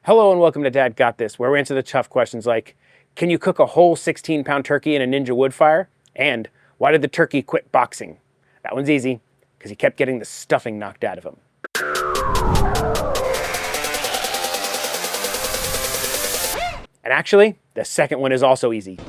Hello and welcome to Dad Got This, where we answer the tough questions like, can you cook a whole 16-pound turkey in a Ninja Woodfire? And why did the turkey quit boxing? That one's easy, because he kept getting the stuffing knocked out of him. And actually, the second one is also easy.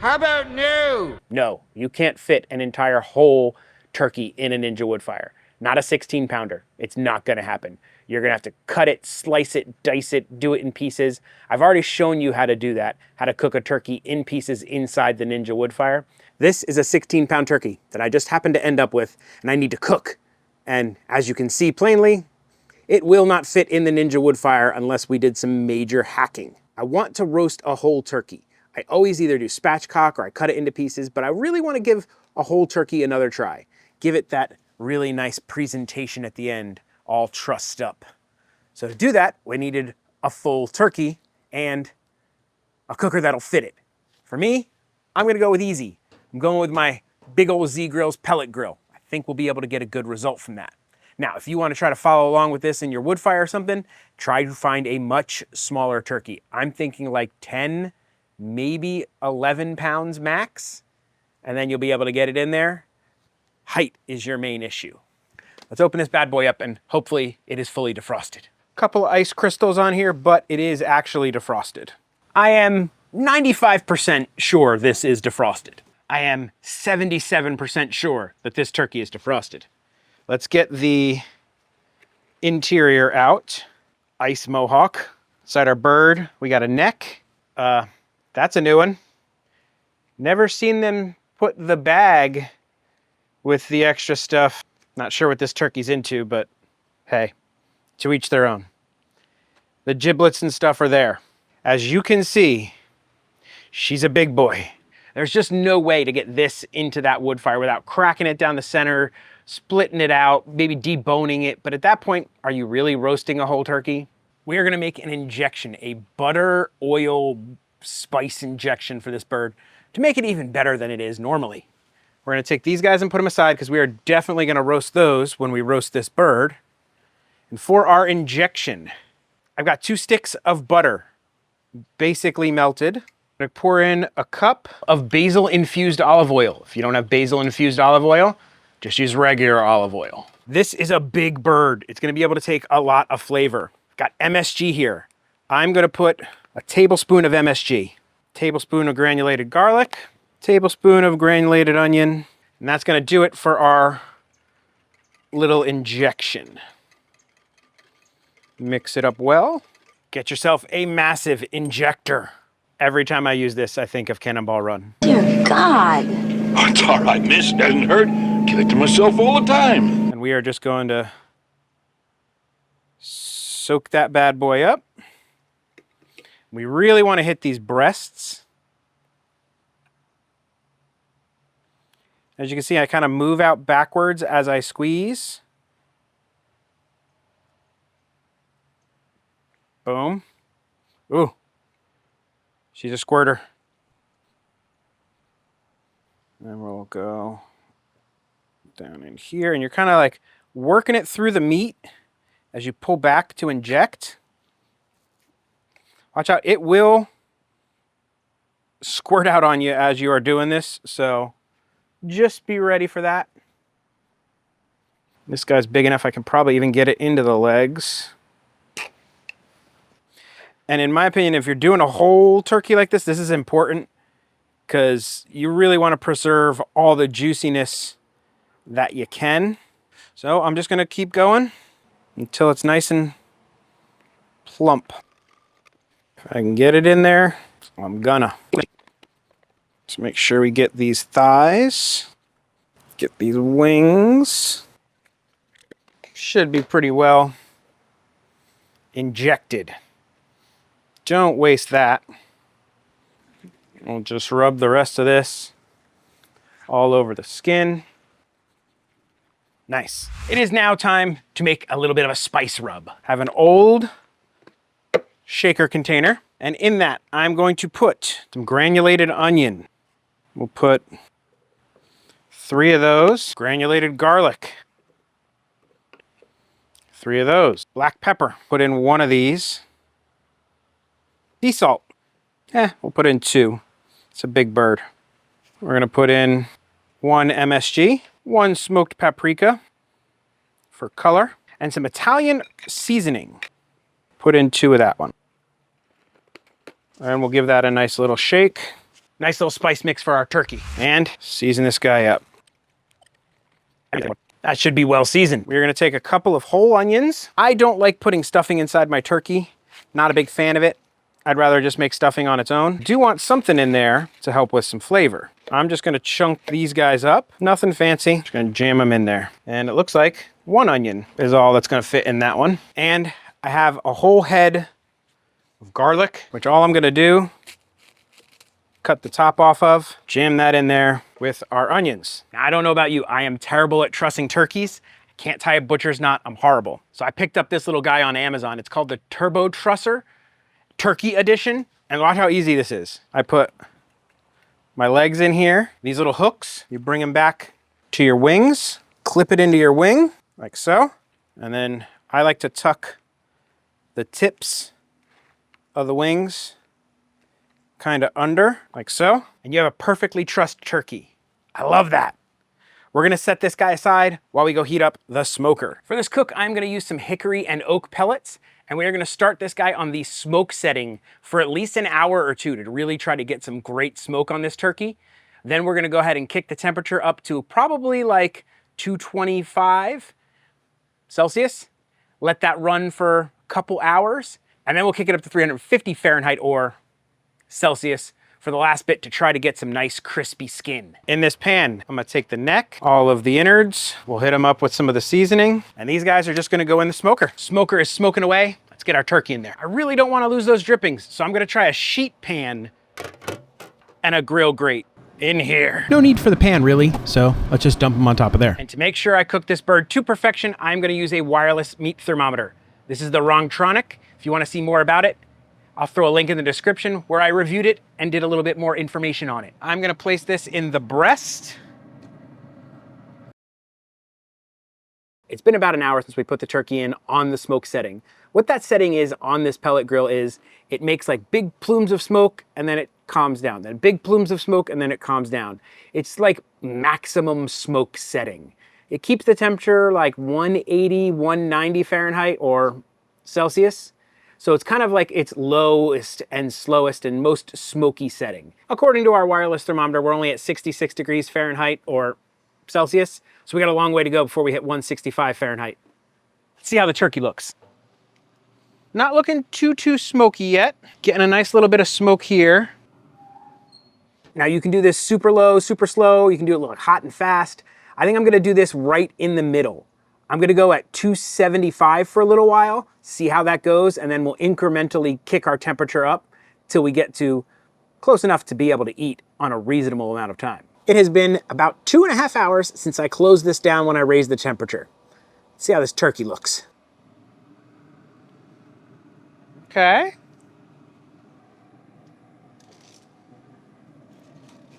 How about no? No, you can't fit an entire whole turkey in a Ninja Woodfire. Not a 16-pounder. It's not gonna happen. You're gonna have to cut it, slice it, dice it, do it in pieces. I've already shown you how to do that, how to cook a turkey in pieces inside the Ninja Woodfire. This is a 16-pound turkey that I just happened to end up with, and I need to cook. And as you can see plainly, it will not fit in the Ninja Woodfire unless we did some major hacking. I want to roast a whole turkey. I always either do spatchcock or I cut it into pieces, but I really want to give a whole turkey another try. Give it that really nice presentation at the end, all trussed up. So to do that, we needed a full turkey and a cooker that'll fit it. For me, I'm gonna go with easy. I'm going with my big old Z Grills Pellet Grill. I think we'll be able to get a good result from that. Now, if you want to try to follow along with this in your wood fire or something, try to find a much smaller turkey. I'm thinking like 10, maybe 11 pounds max, and then you'll be able to get it in there. Height is your main issue. Let's open this bad boy up and hopefully it is fully defrosted. Couple of ice crystals on here, but it is actually defrosted. I am 95% sure this is defrosted. I am 77% sure that this turkey is defrosted. Let's get the interior out. Ice mohawk. Inside our bird, we got a neck. That's a new one. Never seen them put the bag with the extra stuff. Not sure what this turkey's into, but hey, to each their own. The giblets and stuff are there. As you can see, she's a big boy. There's just no way to get this into that wood fire without cracking it down the center, splitting it out, maybe deboning it. But at that point, are you really roasting a whole turkey? We are gonna make an injection, a butter, oil, spice injection for this bird to make it even better than it is normally. We're gonna take these guys and put them aside because we are definitely gonna roast those when we roast this bird. And for our injection, I've got 2 sticks of butter, basically melted. I'm gonna pour in a cup of basil-infused olive oil. If you don't have basil-infused olive oil, just use regular olive oil. This is a big bird. It's gonna be able to take a lot of flavor. Got MSG here. I'm gonna put a tablespoon of MSG, tablespoon of granulated garlic, tablespoon of granulated onion, and that's gonna do it for our little injection. Mix it up well. Get yourself a massive injector. Every time I use this, I think of Cannonball Run. Dear God. Oh, it's all right, miss. Doesn't hurt. Give it to myself all the time. And we are just going to soak that bad boy up. We really want to hit these breasts. As you can see, I kind of move out backwards as I squeeze. Boom. Ooh. She's a squirter. And we'll go down in here. And you're kind of like working it through the meat as you pull back to inject. Watch out. It will squirt out on you as you are doing this. So just be ready for that. This guy's big enough I can probably even get it into the legs. And in my opinion, if you're doing a whole turkey like this, this is important because you really want to preserve all the juiciness that you can. So I'm just going to keep going until it's nice and plump. If I can get it in there, I'm gonna. Let's make sure we get these thighs, get these wings. Should be pretty well injected. Don't waste that. We'll just rub the rest of this all over the skin. Nice. It is now time to make a little bit of a spice rub. I have an old shaker container, and in that I'm going to put some granulated onion. We'll put 3 of those. Granulated garlic. 3 of those. Black pepper. Put in 1 of these. Sea salt. We'll put in 2. It's a big bird. We're gonna put in 1 MSG, 1 smoked paprika for color, and some Italian seasoning. Put in 2 of that one. And we'll give that a nice little shake. Nice little spice mix for our turkey. And season this guy up. That should be well seasoned. We're gonna take a couple of whole onions. I don't like putting stuffing inside my turkey. Not a big fan of it. I'd rather just make stuffing on its own. Do want something in there to help with some flavor. I'm just gonna chunk these guys up. Nothing fancy, just gonna jam them in there. And it looks like 1 onion is all that's gonna fit in that one. And I have a whole head of garlic, which all I'm gonna do, cut the top off of, jam that in there with our onions. Now, I don't know about you, I am terrible at trussing turkeys. I can't tie a butcher's knot, I'm horrible. So I picked up this little guy on Amazon. It's called the Turbo Trusser Turkey Edition. And watch how easy this is. I put my legs in here, these little hooks, you bring them back to your wings, clip it into your wing, like so. And then I like to tuck the tips of the wings kind of under, like so, and you have a perfectly trussed turkey. I love that. We're gonna set this guy aside while we go heat up the smoker. For this cook, I'm gonna use some hickory and oak pellets, and we are gonna start this guy on the smoke setting for at least an hour or 2 to really try to get some great smoke on this turkey. Then we're gonna go ahead and kick the temperature up to probably like 225 Celsius. Let that run for a couple hours, and then we'll kick it up to 350 Fahrenheit or Celsius for the last bit to try to get some nice crispy skin. In this pan, I'm gonna take the neck, all of the innards, we'll hit them up with some of the seasoning, and these guys are just gonna go in the smoker. Smoker is smoking away. Let's get our turkey in there. I really don't wanna lose those drippings, so I'm gonna try a sheet pan and a grill grate in here. No need for the pan, really, so let's just dump them on top of there. And to make sure I cook this bird to perfection, I'm gonna use a wireless meat thermometer. This is the Wrongtronic. If you wanna see more about it, I'll throw a link in the description where I reviewed it and did a little bit more information on it. I'm gonna place this in the breast. It's been about an hour since we put the turkey in on the smoke setting. What that setting is on this pellet grill is it makes like big plumes of smoke and then it calms down. Then big plumes of smoke and then it calms down. It's like maximum smoke setting. It keeps the temperature like 180, 190 Fahrenheit or Celsius. So it's kind of like its lowest and slowest and most smoky setting. According to our wireless thermometer, we're only at 66 degrees Fahrenheit or Celsius. So we got a long way to go before we hit 165 Fahrenheit. Let's see how the turkey looks. Not looking too smoky yet. Getting a nice little bit of smoke here. Now you can do this super low, super slow. You can do it a little hot and fast. I think I'm gonna do this right in the middle. I'm gonna go at 275 for a little while, see how that goes, and then we'll incrementally kick our temperature up till we get to close enough to be able to eat on a reasonable amount of time. It has been about 2.5 hours since I closed this down when I raised the temperature. Let's see how this turkey looks. Okay.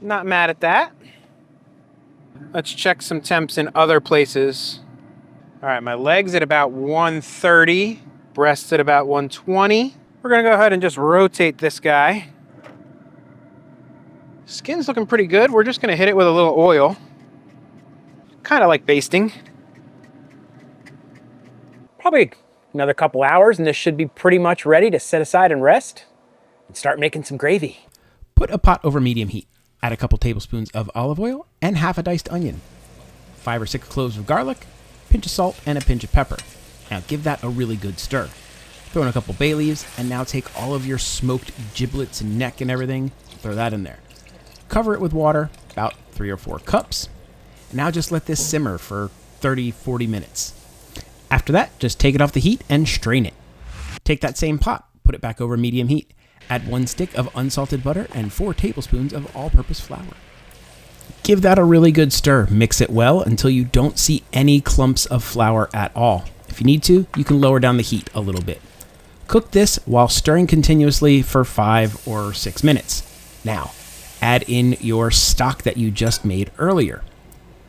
Not mad at that. Let's check some temps in other places. All right, my legs at about 130, breasts at about 120. We're gonna go ahead and just rotate this guy. Skin's looking pretty good. We're just gonna hit it with a little oil. Kind of like basting. Probably another couple hours and this should be pretty much ready to set aside and rest and start making some gravy. Put a pot over medium heat. Add a couple tablespoons of olive oil and half a diced onion. 5 or 6 cloves of garlic, pinch of salt, and a pinch of pepper. Now give that a really good stir. Throw in a couple bay leaves, and now take all of your smoked giblets and neck and everything, throw that in there. Cover it with water, about 3 or 4 cups. Now just let this simmer for 30-40 minutes. After that, just take it off the heat and strain it. Take that same pot, put it back over medium heat. Add 1 stick of unsalted butter and 4 tablespoons of all-purpose flour. Give that a really good stir. Mix it well until you don't see any clumps of flour at all. If you need to, you can lower down the heat a little bit. Cook this while stirring continuously for 5 or 6 minutes. Now, add in your stock that you just made earlier.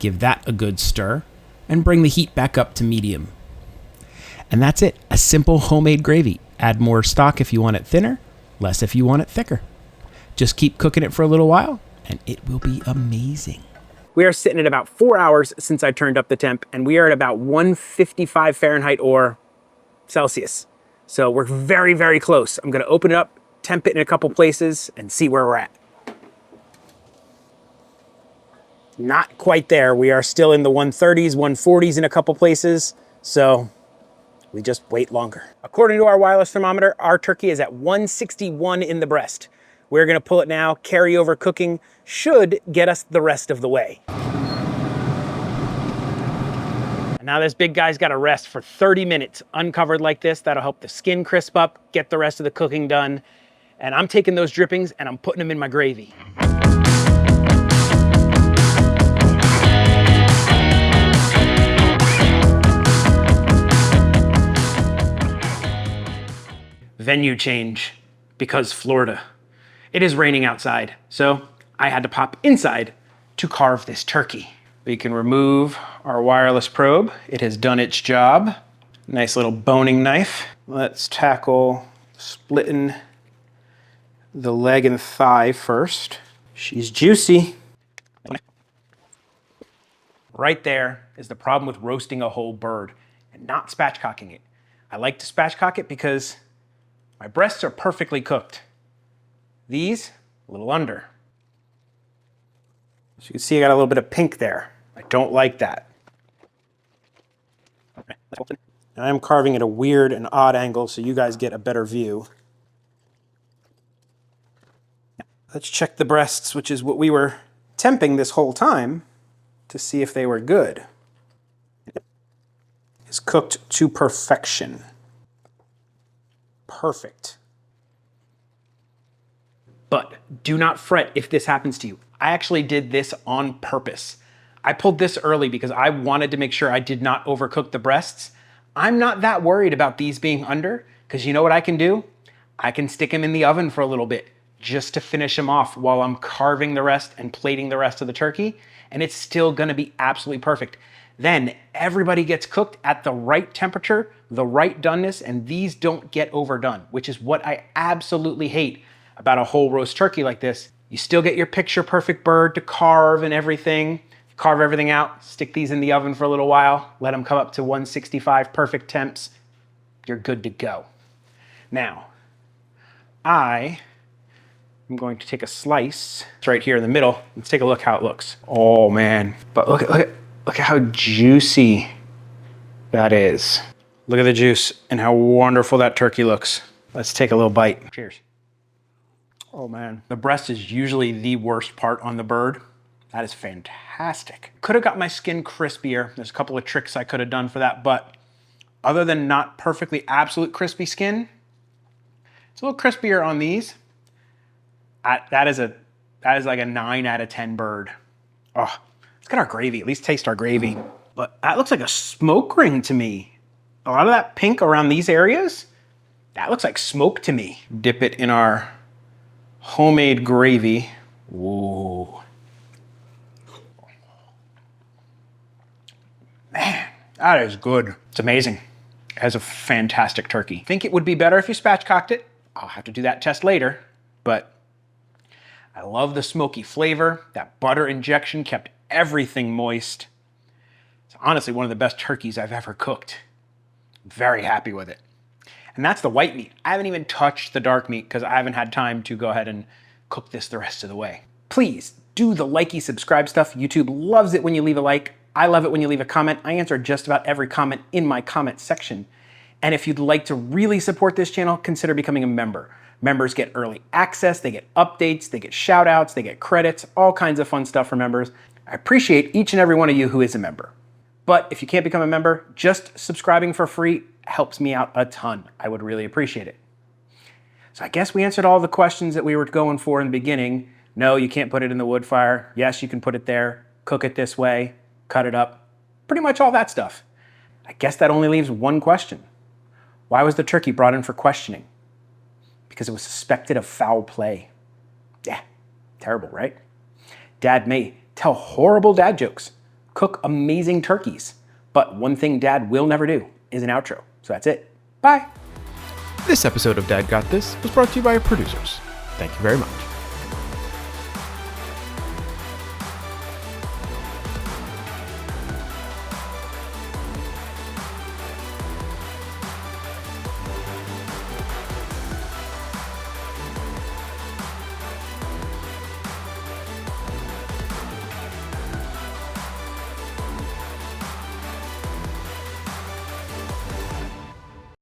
Give that a good stir and bring the heat back up to medium. And that's it, a simple homemade gravy. Add more stock if you want it thinner, less if you want it thicker. Just keep cooking it for a little while, and it will be amazing. We are sitting at about 4 hours since I turned up the temp, and we are at about 155 Fahrenheit or Celsius. So we're very, very close. I'm gonna open it up, temp it in a couple places, and see where we're at. Not quite there. We are still in the 130s, 140s in a couple places. So we just wait longer. According to our wireless thermometer, our turkey is at 161 in the breast. We're gonna pull it now. Carry over cooking should get us the rest of the way. And now this big guy's gotta rest for 30 minutes uncovered like this. That'll help the skin crisp up, get the rest of the cooking done. And I'm taking those drippings and I'm putting them in my gravy. Venue change because Florida. It is raining outside, so I had to pop inside to carve this turkey. We can remove our wireless probe. It has done its job. Nice little boning knife. Let's tackle splitting the leg and thigh first. She's juicy. Right there is the problem with roasting a whole bird and not spatchcocking it. I like to spatchcock it because my breasts are perfectly cooked. These, a little under. As you can see, I got a little bit of pink there. I don't like that. I'm carving at a weird and odd angle so you guys get a better view. Let's check the breasts, which is what we were temping this whole time to see if they were good. It's cooked to perfection. Perfect. But do not fret if this happens to you. I actually did this on purpose. I pulled this early because I wanted to make sure I did not overcook the breasts. I'm not that worried about these being under, because you know what I can do? I can stick them in the oven for a little bit just to finish them off while I'm carving the rest and plating the rest of the turkey, and it's still gonna be absolutely perfect. Then everybody gets cooked at the right temperature, the right doneness, and these don't get overdone, which is what I absolutely hate about a whole roast turkey like this. You still get your picture perfect bird to carve and everything. Carve everything out, stick these in the oven for a little while, let them come up to 165 perfect temps. You're good to go. Now, I am going to take a slice. It's right here in the middle. Let's take a look how it looks. Oh man, but look at how juicy that is. Look at the juice and how wonderful that turkey looks. Let's take a little bite. Cheers. Oh man, the breast is usually the worst part on the bird. That is fantastic. Could have got my skin crispier. There's a couple of tricks I could have done for that, but other than not perfectly absolute crispy skin, it's a little crispier on these. That is like a 9 out of 10 bird. Oh, let's get our gravy, at least taste our gravy. But that looks like a smoke ring to me. A lot of that pink around these areas, that looks like smoke to me. Dip it in our homemade gravy. Ooh. Man, that is good. It's amazing. It has a fantastic turkey. I think it would be better if you spatchcocked it. I'll have to do that test later, but I love the smoky flavor. That butter injection kept everything moist. It's honestly one of the best turkeys I've ever cooked. I'm very happy with it. And that's the white meat. I haven't even touched the dark meat because I haven't had time to go ahead and cook this the rest of the way. Please do the likey subscribe stuff. YouTube loves it when you leave a like. I love it when you leave a comment. I answer just about every comment in my comment section. And if you'd like to really support this channel, consider becoming a member. Members get early access, they get updates, they get shout outs, they get credits, all kinds of fun stuff for members. I appreciate each and every one of you who is a member. But if you can't become a member, just subscribing for free helps me out a ton. I would really appreciate it. So I guess we answered all the questions that we were going for in the beginning. No, you can't put it in the wood fire. Yes, you can put it there. Cook it this way. Cut it up. Pretty much all that stuff. I guess that only leaves one question. Why was the turkey brought in for questioning? Because it was suspected of foul play. Yeah, terrible, right? Dad may tell horrible dad jokes, cook amazing turkeys, but one thing Dad will never do is an outro. So that's it. Bye. This episode of Dad Got This was brought to you by our producers. Thank you very much.